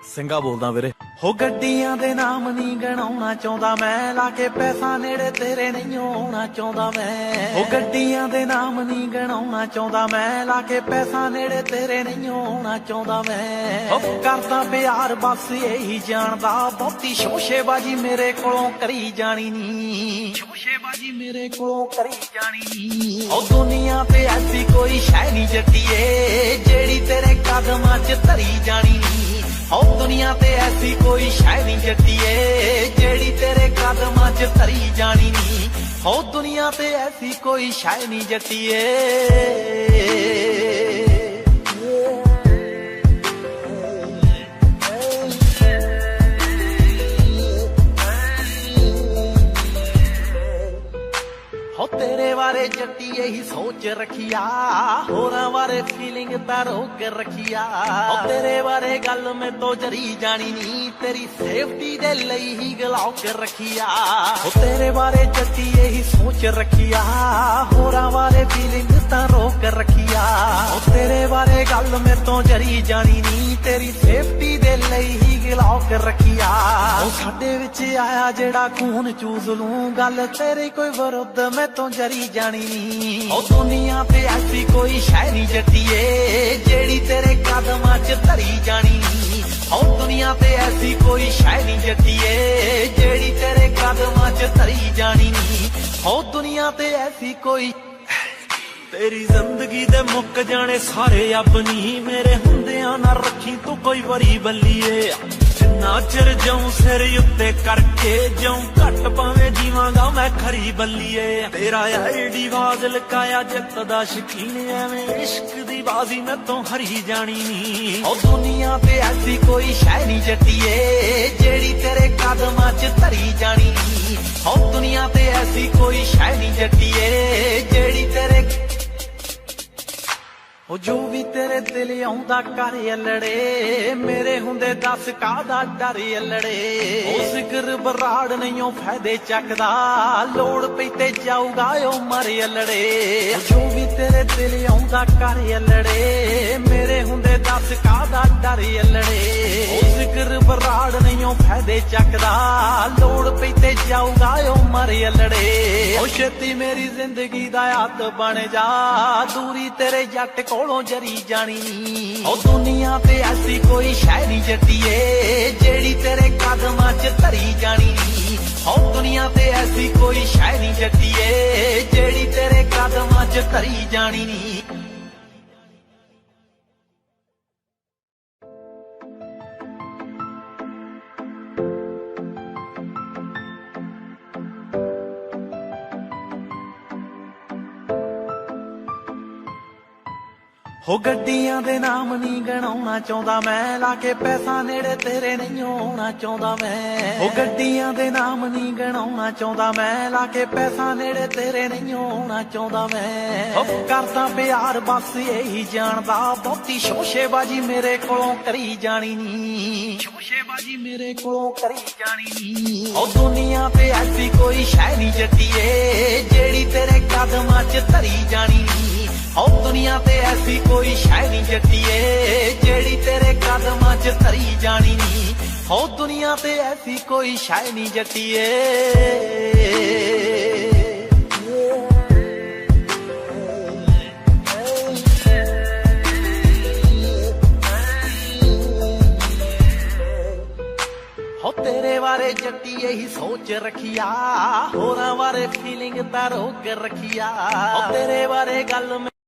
ਸਿੰਘਾ ਬੋਲਦਾ ਵੀਰੇ। ਹੋ ਗੱਡੀਆਂ ਦੇ ਨਾਮ ਨਹੀਂ ਗਣਾਉਣਾ ਚਾਹੁੰਦਾ ਮੈਂ, ਲਾ ਕੇ ਪੈਸਾ ਨੇੜੇ ਤੇਰੇ ਨਹੀਂ ਆਉਣਾ ਚਾਹੁੰਦਾ ਮੈਂ। ਹੋ ਗੱਡੀਆਂ ਦੇ ਨਾਮ ਨਹੀਂ ਗਣਾਉਣਾ ਚਾਹੁੰਦਾ ਮੈਂ, ਲਾ ਕੇ ਪੈਸਾ ਨੇੜੇ ਤੇਰੇ ਨਹੀਂ ਆਉਣਾ ਚਾਹੁੰਦਾ ਮੈਂ। ਹੋ ਕਰਦਾ ਪਿਆਰ ਬਸ ਇਹੀ ਜਾਣਦਾ, ਬਹੁਤੀ ਸ਼ੋਸ਼ੇਬਾਜੀ ਮੇਰੇ ਕੋਲੋਂ ਕਰੀ ਜਾਣੀ ਨੀ, ਸ਼ੋਸ਼ੇਬਾਜੀ ਮੇਰੇ ਕੋਲੋਂ ਕਰੀ ਜਾਣੀ ਨੀ। ਉਹ ਦੁਨੀਆ ਤੇ ਐਸੀ ਕੋਈ ਸ਼ੈ ਨਹੀਂ ਜੱਟੀਏ, ਜਿਹੜੀ ਤੇਰੇ ਕਦਮਾਂ 'ਚ ਧਰੀ ਜਾਣੀ ਨੀ। ਹੋ ਦੁਨੀਆ ਤੇ ਐਸੀ ਕੋਈ ਸ਼ੈ ਨਹੀਂ ਜੱਟੀਏ, ਜਿਹੜੀ ਤੇਰੇ ਕਦਮਾਂ 'ਚ ਧਰੀ ਜਾਣੀ ਨੀ। ਹੋ ਦੁਨੀਆ ਤੇ ਐਸੀ ਕੋਈ ਸ਼ੈ ਨਹੀਂ ਜੱਟੀਏ। ਹੋ ਤੇਰੇ ਬਾਰੇ ਜੱਟੀ ਇਹੀ ਸੋਚ ਰੱਖਿਆ, ਹੋਰਾਂ ਬਾਰੇ ਫੀਲਿੰਗ ਤਾਂ ਰੋਕ ਰੱਖਿਆ। ਹੋ ਤੇਰੇ ਬਾਰੇ ਗੱਲ ਮੈਂ ਤੋਂ ਜਰੀ ਜਾਣੀ ਨੀ, ਤੇਰੀ ਸੇਫਟੀ ਦੇ ਲਈ ਹੀ ਗਲਾਉ ਕੇ ਰੱਖਿਆ। ਹੋ ਤੇਰੇ ਬਾਰੇ ਜੱਟੀ ਇਹੀ ਸੋਚ ਰੱਖਿਆ, ਹੋਰਾਂ ਬਾਰੇ ਫੀਲਿੰਗ ਤਾਂ ਰੋਕ ਰੱਖਿਆ। ਹੋ ਤੇਰੇ ਬਾਰੇ ਗੱਲ ਮੈਂ ਤੋਂ ਜਰੀ ਜਾਣੀ ਨੀ, ਤੇਰੀ ਸੇਫਟੀ ਦੇ ਲਈ ਹੀ ਗਲਾਉ ਕੇ ਰੱਖਿਆ। ਉਹ ਸਾਡੇ ਵਿੱਚ ਆਇਆ ਜਿਹੜਾ ਖੂਨ ਚੂਸ ਲੂੰ, ਗੱਲ ਤੇਰੀ ਕੋਈ ਵਿਰੁੱਧ ਮੈਂ ਤੋਂ ਜਰੀ ਜਾਣੀ ਨੀ। ਉਹ ਦੁਨੀਆ ਤੇ ਐਸੀ ਕੋਈ ਸ਼ੈ ਨਹੀਂ ਜੱਟੀਏ, ਜਿਹੜੀ ਤੇਰੇ ਕਦਮਾਂ 'ਚ ਧਰੀ ਜਾਣੀ ਨੀ। ਉਹ ਦੁਨੀਆ ਤੇ ਐਸੀ ਕੋਈ ਸ਼ੈ ਨਹੀਂ ਜੱਟੀਏ, ਜਿਹੜੀ ਤੇਰੇ ਕਦਮਾਂ 'ਚ ਧਰੀ ਜਾਣੀ ਨੀ। ਉਹ ਦੁਨੀਆ ਤੇ ਐਸੀ ਕੋਈ। ਤੇਰੀ ਜ਼ਿੰਦਗੀ ਦੇ ਮੁੱਕ ਜਾਣੇ ਸਾਰੇ ਅੱਬ ਨੀ, ਮੇਰੇ ਹੁੰਦਿਆਂ ਨਾ ਰੱਖੀ ਤੂੰ ਕੋਈ ਵਰੀ ਬੱਲੀਏ। ਜਿੰਨਾ ਚਿਰ ਜਾਉ ਸਿਰ ਉੱਤੇ ਕਰਕੇ ਜਾਉ, ਘੱਟ ਭਾਵੇਂ ਜੀਵਾਂਗਾ ਮੈਂ ਖਰੀ ਬੱਲੀਏ। ਤੇਰਾ ਆਈਡੀ ਬਾਜ਼ ਲਕਾਇਆ ਜਿੱਤ ਦਾ ਸ਼ਕੀਨ, ਐਵੇਂ ਇਸ਼ਕ ਦੀ ਬਾਜ਼ੀ ਮੈਂ ਤੋਂ ਹਰੀ ਜਾਣੀ ਨੀ। ਉਹ ਦੁਨੀਆ ਤੇ ਐਸੀ ਕੋਈ ਸ਼ੈ ਨਹੀਂ ਜੱਟੀਏ, ਜਿਹੜੀ ਤੇਰੇ ਕਦਮਾਂ 'ਚ ਧਰੀ ਜਾਣੀ ਨੀ। ਉਹ ਦੁਨੀਆ ਤੇ ਐਸੀ ਕੋਈ ਸ਼ੈ ਨਹੀਂ ਜੱਟੀਏ, ਜਿਹੜੀ ਤੇਰੇ। ਉਹ ਜੋ ਵੀ ਤੇਰੇ ਦਿਲ ਆਉਂਦਾ ਕਰ ਅਲੜੇ, ਮੇਰੇ ਹੁੰਦੇ ਦੱਸ ਕਾਹਦਾ ਡਰ ਅਲੜੇ। ਉਹ ਜ਼ਿਕਰ ਬਰਾੜ ਨਹੀਂ ਉਹ ਫਾਇਦੇ ਚੱਕਦਾ, ਲੋੜ ਪਈ ਤੇ ਜਾਊਗਾ ਉਹ ਮਰ ਅਲੜੇ। ਜੋ ਵੀ ਤੇਰੇ ਦਿਲ ਆਉਂਦਾ ਕਰ ਅਲੜੇ, ਮੇਰੇ ਹੁੰਦੇ ਦੱਸ ਕਾਹਦਾ ਡਰ ਅਲੜੇ। ਉਹ ਜ਼ਿਕਰ ਬਰਾੜ ਨਹੀਂ ਉਹ ਫਾਇਦੇ ਚੱਕਦਾ, ਲੋੜ ਪਈ ਤੇ ਜਾਊਗਾ ਉਹ ਮਰ ਅਲੜੇ। ਉਹ ਛੇਤੀ ਮੇਰੀ ਜ਼ਿੰਦਗੀ ਦਾ ਹੱਥ ਬਣ ਜਾ, ਦੂਰੀ ਤੇਰੇ ਜੱਟ ਕੋਲੋਂ ਜਰੀ ਜਾਣੀ ਨੀ। ਉਹ ਦੁਨੀਆ ਤੇ ਐਸੀ ਕੋਈ ਸ਼ੈ ਨਹੀਂ ਜੱਟੀਏ, ਜਿਹੜੀ ਤੇਰੇ ਕਦਮਾਂ 'ਚ ਧਰੀ ਜਾਣੀ ਨੀ। ਉਹ ਦੁਨੀਆ ਤੇ ਐਸੀ ਕੋਈ ਸ਼ੈ ਨਹੀਂ ਜੱਟੀਏ, ਜਿਹੜੀ ਤੇਰੇ ਕਦਮਾਂ 'ਚ ਧਰੀ ਜਾਣੀ ਨੀ। ਹੋ ਗੱਡੀਆਂ ਦੇ ਨਾਮ ਨਹੀਂ ਗਣਾਉਣਾ ਚਾਹੁੰਦਾ ਮੈਂ, ਲਾ ਕੇ ਪੈਸਾ ਨੇੜੇ ਤੇਰੇ ਨਹੀਂ ਆਉਣਾ ਚਾਹੁੰਦਾ ਮੈਂ। ਹੋ ਗੱਡੀਆਂ ਦੇ ਨਾਮ ਨਹੀਂ ਗਣਾਉਣਾ ਚਾਹੁੰਦਾ ਮੈਂ, ਲਾ ਕੇ ਪੈਸਾ ਨੇੜੇ ਤੇਰੇ ਨਹੀਂ ਆਉਣਾ ਚਾਹੁੰਦਾ ਮੈਂ। ਹੋ ਕਰਦਾ ਪਿਆਰ ਬਸ ਇਹੀ ਜਾਣਦਾ, ਬਹੁਤੀ ਸ਼ੋਸ਼ੇਬਾਜੀ ਮੇਰੇ ਕੋਲੋਂ ਕਰੀ ਜਾਣੀ ਨੀ, ਸ਼ੋਸ਼ੇਬਾਜੀ ਮੇਰੇ ਕੋਲੋਂ ਕਰੀ ਜਾਣੀ ਨੀ। ਉਹ ਦੁਨੀਆ ਤੇ ਐਸੀ ਕੋਈ ਸ਼ੈ ਨਹੀਂ ਜੱਟੀਏ, ਜਿਹੜੀ ਤੇਰੇ ਕਦਮਾਂ 'ਚ ਧਰੀ ਜਾਣੀ ਨੀ। ਉਹ ਦੁਨੀਆ ਤੇ ਐਸੀ ਕੋਈ ਸ਼ੈ ਨਹੀਂ ਜੱਟੀਏ, ਜਿਹੜੀ ਤੇਰੇ ਕਦਮਾਂ 'ਚ ਧਰੀ ਜਾਣੀ ਨੀ। ਉਹ ਦੁਨੀਆ ਤੇ ਐਸੀ ਕੋਈ ਸ਼ੈ ਨਹੀਂ ਜੱਟੀਏ। ਹੋ ਤੇਰੇ ਬਾਰੇ ਜੱਟੀ ਇਹੀ ਸੋਚ ਰੱਖਿਆ, ਹੋਰਾਂ ਬਾਰੇ ਫੀਲਿੰਗ ਤਾਂ ਰੋਕ ਰੱਖਿਆ। ਹੋ ਤੇਰੇ ਬਾਰੇ ਗੱਲ